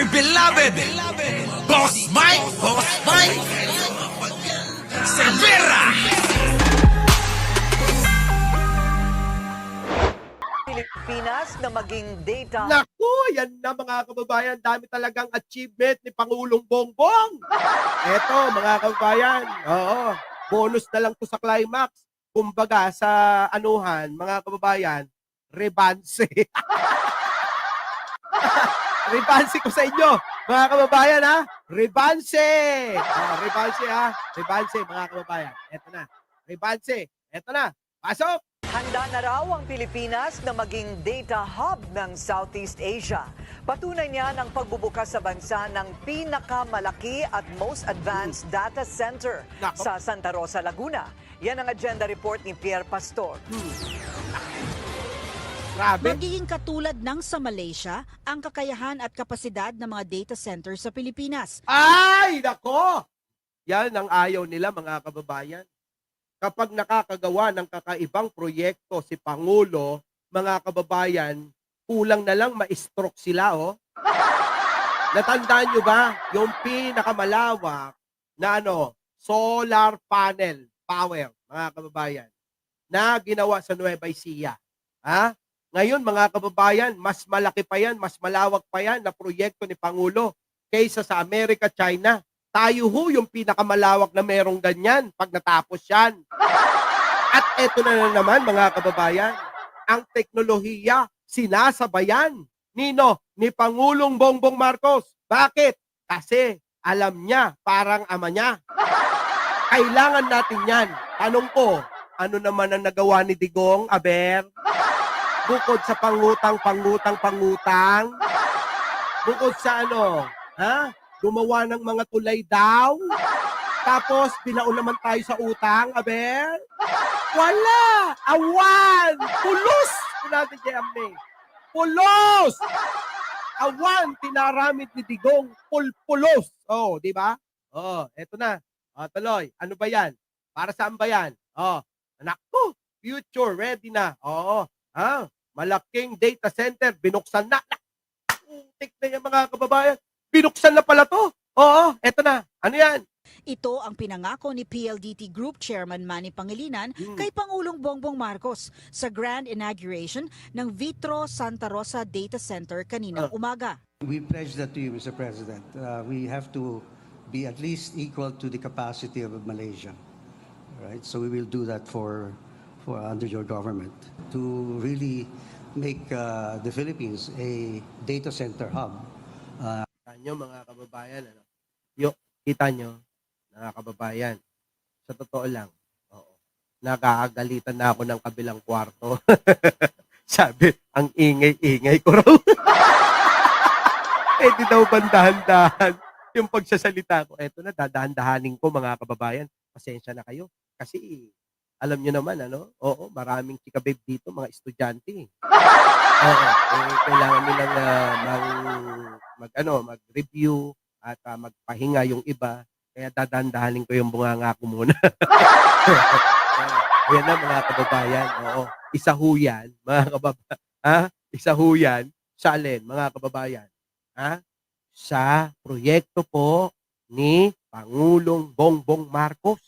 beloved Boss Mike Cervera. Pilipinas na maging data. Naku, yan na mga kababayan, dami talagang achievement ni Pangulong Bongbong. Eto mga kababayan, oo, bonus na lang to sa climax. Kumbaga sa anuhan, mga kababayan, rebanse. Rebanse ko sa inyo, mga kababayan ha. Rebanse. Rebanse ha. Rebanse mga kababayan. Eto na. Rebanse. Eto na. Pasok. Handa na raw ang Pilipinas na maging data hub ng Southeast Asia. Patunay niya ng pagbubukas sa bansa ng pinakamalaki at most advanced data center Nako. sa Santa Rosa, Laguna. Yan ang agenda report ni Pierre Pastor. Grabe. Magiging katulad ng sa Malaysia ang kakayahan at kapasidad ng mga data centers sa Pilipinas. Ay, nako! Yan ang ayaw nila mga kababayan. Kapag nakakagawa ng kakaibang proyekto si Pangulo, mga kababayan, kulang na lang ma-stroke sila, oh. Natandaan nyo ba yung pinakamalawak na solar panel power, mga kababayan, na ginawa sa Nueva Ecija? Ha? Ngayon, mga kababayan, mas malaki pa yan, mas malawak pa yan na proyekto ni Pangulo kaysa sa Amerika, China. Tayo ho yung pinakamalawak na merong ganyan pag natapos yan. At eto na naman mga kababayan, ang teknolohiya sinasabayan ni Pangulong Bongbong Marcos. Bakit? Kasi alam niya, parang ama niya. Kailangan natin yan. Tanong ko, ano naman ang nagawa ni Digong, Aber? Bukod sa pangutang. Bukod sa gumawa ng mga tulay daw. Tapos, binaon naman tayo sa utang, Aber. Wala! Awan! Pulos! Natin kay Ame. Pulos! Awan! Tinaramid ni Digong. Pulpulos. Oh, di ba? Oh, eto na. Oh, tuloy. Ano ba yan? Para saan ba yan? Oh, anak ko. Future ready na. Oo. Malaking data center. Binuksan na. Tik na yan mga kababayan. Binuksan na pala to. Oo, eto na. Ano yan? Ito ang pinangako ni PLDT Group Chairman Manny Pangilinan kay Pangulong Bongbong Marcos sa grand inauguration ng Vitro Santa Rosa Data Center kaninang umaga. We pledge that to you, Mr. President. We have to be at least equal to the capacity of Malaysia. Right? So we will do that for under your government to really make the Philippines a data center hub. Kita nyo mga kababayan, kita nyo, mga kababayan, sa totoo lang, nakakagalitan na ako ng kabilang kwarto. Sabi, ang ingay-ingay ko raw. Di daw bandahan-dahan yung pagsasalita ko. Eto na, dadahan-dahanin ko mga kababayan. Pasensya na kayo. Kasi, alam nyo naman, oo, maraming chika-babe dito, mga estudyante. Kailangan nilang mag-review at magpahinga yung iba. Kaya dadandahanin ko yung bunganga ko muna. Ayan na mga kababayan. Oo. Isa ho yan, mga kababayan. Isa ho yan. Sa alin, mga kababayan? Sa proyekto po ni Pangulong Bongbong Marcos.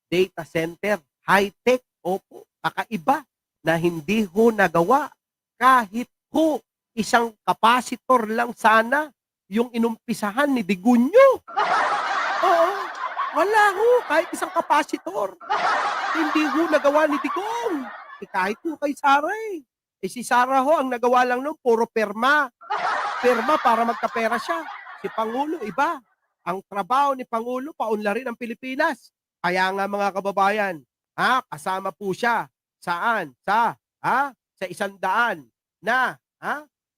Data center, high-tech, opo, kakaiba na hindi ho nagawa. Kahit ho, isang kapasitor lang sana yung inumpisahan ni Digunyo. Oo, wala ho, kahit isang kapasitor. Hindi ho nagawa ni Digong. Kahit ho kay Sara si Sara ho, ang nagawa lang nun, puro perma. Perma para magkapera siya. Si Pangulo, iba. Ang trabaho ni Pangulo, paunlarin ang Pilipinas. Kaya nga mga kababayan, kasama po siya. Saan? Sa 100 na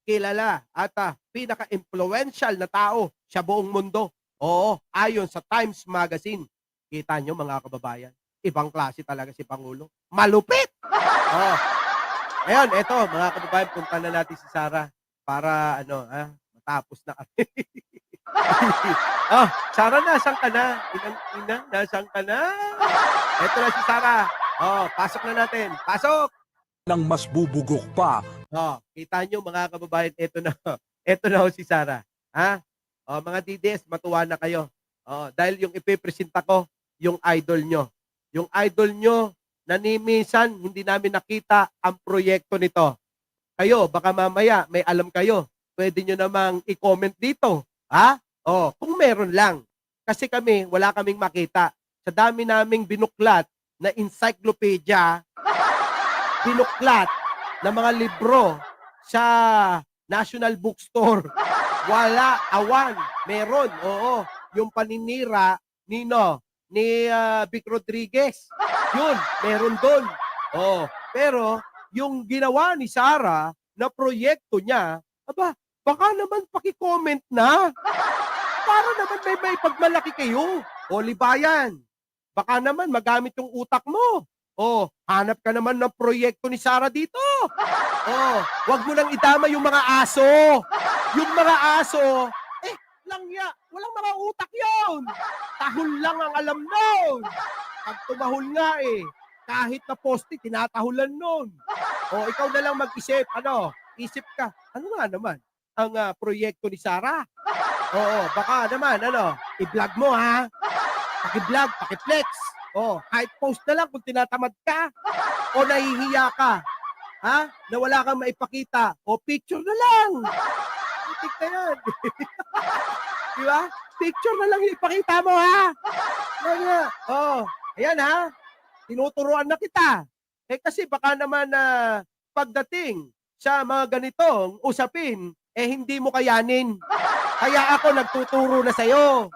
kilala at pinaka-influential na tao sa buong mundo. Oo, ayon sa Times Magazine. Kita nyo mga kababayan, ibang klase talaga si Pangulo. Malupit! Ngayon, eto mga kababayan, punta na natin si Sara para matapos na kami. Sara, nasan ka na? Ina, nasan ka na? Eto na si Sara. Pasok na natin. Pasok! Nang mas bubugok pa. Kita nyo mga kababayan, eto na ho si Sara. Mga DDS, matuwa na kayo. Dahil yung ipipresenta ko, yung idol nyo. Yung idol nyo na ni minsan hindi namin nakita ang proyekto nito. Kayo, baka mamaya may alam kayo. Pwede nyo namang i-comment dito. Ha? Kung meron lang. Kasi kami, wala kaming makita. Sa dami naming binuklat na encyclopedia, binuklat na mga libro sa National Bookstore. Wala, awan, meron, oo. Yung paninira ni Vic Rodriguez. Yun, meron doon. Pero yung ginawa ni Sara na proyekto niya, baka naman paki-comment na. Para naman may pagmalaki kayo. Libayan. Baka naman magamit yung utak mo. Hanap ka naman ng proyekto ni Sara dito. Wag mo nang idama yung mga aso. Yung mga aso, langya, walang mga utak yon. Tahol lang ang alam nun. Pag tumahol nga kahit na poste, tinatahulan nun. Ikaw na lang mag-isip, isip ka, ano nga naman ang proyekto ni Sara? Baka naman, i-vlog mo ha. Paki-vlog, paki-flex. Kahit post na lang kung tinatamad ka. Nahihiya ka. Ha? Na wala kang maipakita. Picture na lang. Putik na yan. Di ba? Picture na lang yung ipakita mo, ha? Ayan, ha? Tinuturuan na kita. Kasi baka naman pagdating sa mga ganitong usapin, hindi mo kayanin. Kaya ako nagtuturo na sa'yo.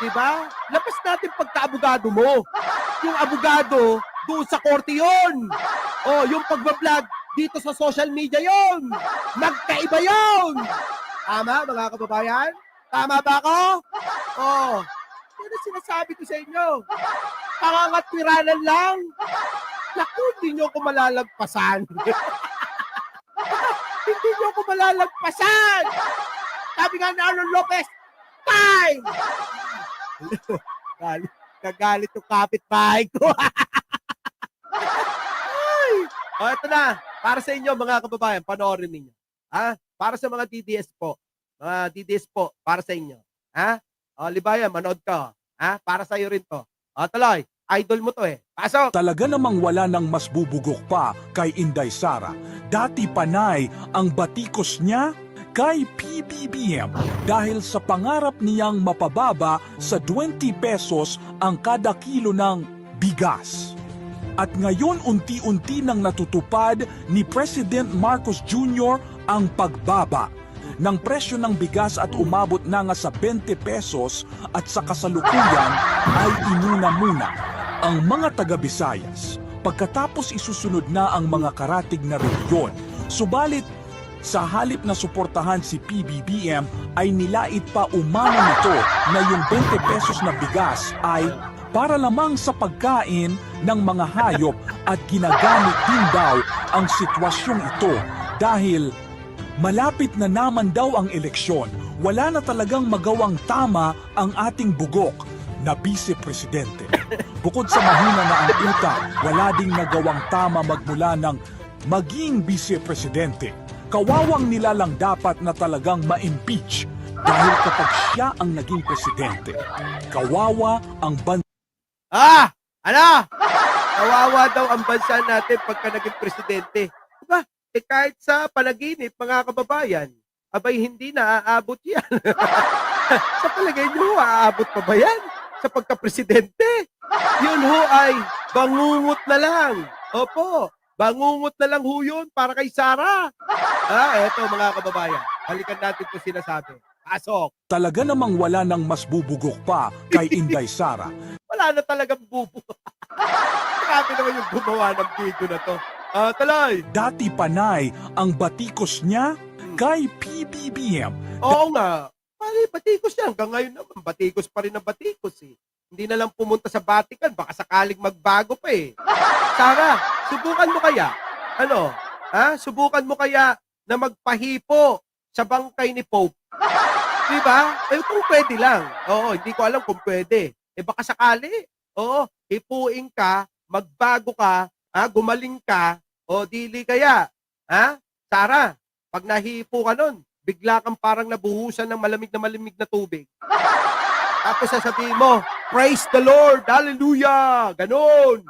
Di ba? Labas natin pagka-abogado mo. Yung abogado, doon sa korte yun. Yung pagbablog, dito sa social media yun. Magkaiba yun. Tama, mga kababayan? Tama ba ako? Yan ang sinasabi ko sa inyo. Pangangatwiranan lang. Naku, hindi nyo ako malalagpasan. Hindi nyo ako malalagpasan. Sabi nga ni Arnold Lopez, time! Kagalit yung kapitbahay ko. Ito na. Para sa inyo, mga kababayan, panoorin ninyo. Para sa mga DDS po. Mga DDS po, para sa inyo. Libayan, manood ka. Para sa iyo rin to. Tuloy, idol mo to Pasok! Talaga namang wala nang mas bubugok pa kay Inday Sara. Dati panay ang batikos niya kay PBBM dahil sa pangarap niyang mapababa sa 20 pesos ang kada kilo ng bigas. At ngayon unti-unti nang natutupad ni President Marcos Jr. ang pagbaba ng presyo ng bigas at umabot na nga sa 20 pesos at sa kasalukuyan ay inuna muna ang mga taga-Visayas pagkatapos isusunod na ang mga karatig na rehiyon. Subalit sa halip na suportahan si PBBM ay nilait pa umano nito na yung 20 pesos na bigas ay para lamang sa pagkain ng mga hayop at ginagamit din daw ang sitwasyong ito dahil malapit na naman daw ang eleksyon. Wala na talagang magawang tama ang ating bugok na vice-presidente. Bukod sa mahina na ang utak, wala ding nagawang tama magmula ng maging vice-presidente. Kawawang nila lang dapat na talagang ma-impeach dahil kapag siya ang naging presidente, kawawa ang bansa. Kawawa daw ang bansa natin pagka naging presidente. Diba? Kahit sa panaginip, mga kababayan, hindi na aabot yan. Sa palagay nyo, aabot pa ba yan? Sa pagka-presidente? Yun ay bangungot na lang. Opo, bangungot na lang yun para kay Sara. Eto mga kababayan, balikan natin ito sinasabi. Pasok! Talaga namang wala nang mas bubugok pa kay Inday Sara. Wala na talagang bubo. Grabe naman yung gumawa ng video na to. Tuloy! Dati panay ang batikos niya kay PBBM. Oo nga. Batikos niya. Hanggang ngayon naman, batikos pa rin ang batikos Hindi na lang pumunta sa Vatican. Baka sakaling magbago pa Sara, subukan mo kaya? Subukan mo kaya na magpahipo sa bangkay ni Pope? Diba? Kung pwede lang. Hindi ko alam kung pwede. Baka sakali. Hipuin ka, magbago ka, gumaling ka, dili kaya. Sara, pag nahipo ka nun, bigla kang parang nabuhusan ng malamig na tubig. Tapos sasabihin mo, praise the Lord, hallelujah, ganun.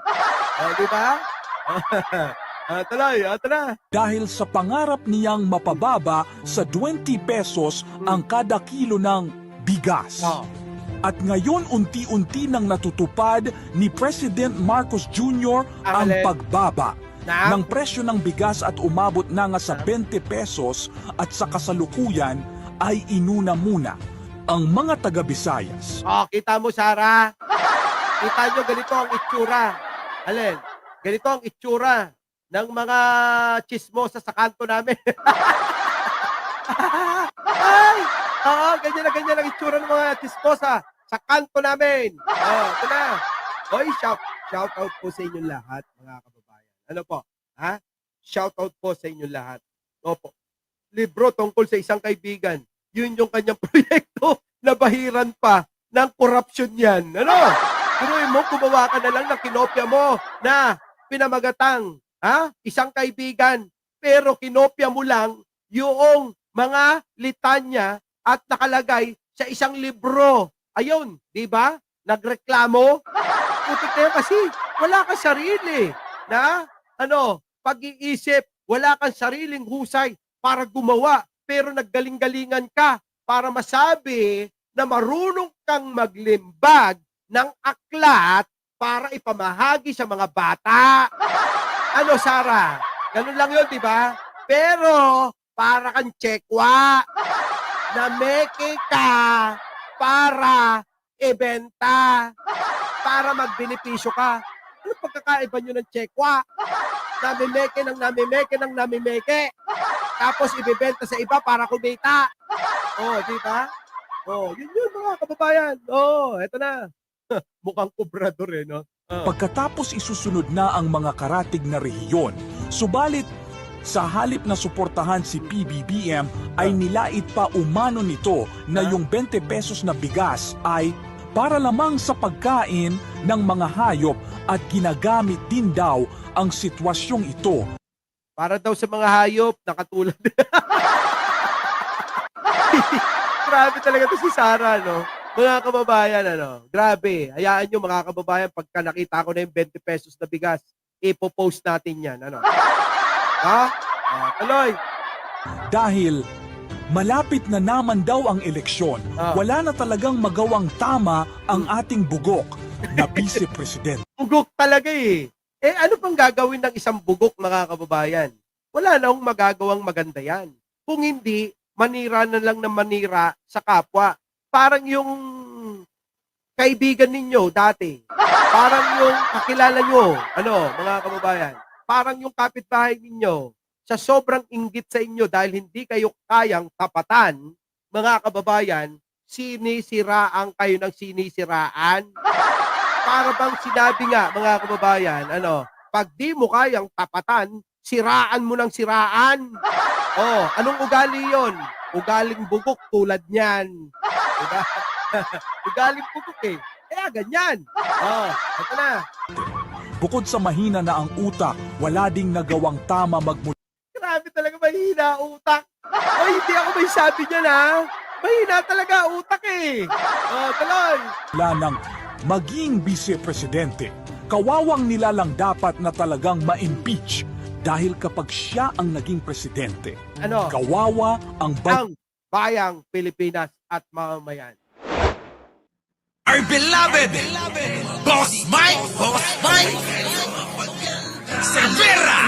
Di ba? Tuloy, tara. Dahil sa pangarap niyang mapababa sa 20 pesos ang kada kilo ng bigas. At ngayon unti-unti nang natutupad ni President Marcos Jr. ang Alin? pagbaba Na? ng presyo ng bigas at umabot na nga sa 20 pesos at sa kasalukuyan ay inuna muna ang mga taga-Visayas. Kita mo, Sarah. Kita nyo, ganito ang itsura. Alin? Ganito ang itsura ng mga chismosa sa kanto namin. Ay! Oo, ganyan ang itsura ng mga chismosa sa kanto namin. Ito na. Oy, shout out po sa inyong lahat, mga kababayan. Ano po? Ha? Shout out po sa inyong lahat. Opo. Libro tungkol sa isang kaibigan. Yun yung kanyang proyekto na bahiran pa ng korupsyon yan. Ano? Tuloy mo, gumawa ka na lang ng kinopya mo na pinamagatang isang kaibigan. Pero kinopya mo lang yung mga litanya at nakalagay sa isang libro. Ayun, di ba? Nagreklamo. Putik na yun kasi wala kang sarili na pag-iisip. Wala kang sariling husay para gumawa. Pero naggaling-galingan ka para masabi na marunong kang maglimbag ng aklat para ipamahagi sa mga bata. Ano, Sarah? Ganun lang yun, di ba? Pero, para kang tsekwa na meke ka para ibenta, para magbenepisyo ka. Ano pagkakaiba nyo ng tsekwa? Namimeke ng namimeke. Tapos ibebenta sa iba para kumita. Di ba? Yun mga kababayan. Eto na. Mukhang kubrador no? Pagkatapos isusunod na ang mga karatig na rehiyon, subalit sa halip na suportahan si PBBM ay nilait pa umano nito na yung 20 pesos na bigas ay para lamang sa pagkain ng mga hayop at ginagamit din daw ang sitwasyong ito. Para daw sa mga hayop, nakatulad. Grabe talaga to si Sarah, no? Mga kababayan, grabe. Hayaan nyo, mga kababayan, pagka nakita ko na yung 20 pesos na bigas, ipopost natin yan, tuloy. Dahil malapit na naman daw ang eleksyon, wala na talagang magawang tama ang ating bugok na vice-president. Bugok talaga eh. Ano pang gagawin ng isang bugok, mga kababayan? Wala na akong magagawang maganda yan. Kung hindi, manira na lang ng manira sa kapwa. Parang yung kaibigan ninyo dati. Parang yung kakilala nyo, mga kababayan. Parang yung kapitbahay ninyo, sa sobrang inggit sa inyo dahil hindi kayo kayang tapatan, mga kababayan, sinisiraan kayo ng sinisiraan. Para bang sinabi nga, mga kababayan, pag di mo kayang tapatan, siraan mo ng siraan. Anong ugali yon? Ugaling bugok tulad niyan. Diba? Ugaling bugok eh. Ganyan. Ito na. Bukod sa mahina na ang utak, wala ding nagawang tama magmula Grabe talaga mahina utak. Hindi ako may sabi niyan Mahina talaga utak eh. Tuloy. ng maging vice-presidente. Kawawang nila lang dapat na talagang ma-impeach dahil kapag siya ang naging presidente, kawawa ang Ang bayang Pilipinas at mamamayan. Our beloved Boss Mike Cervera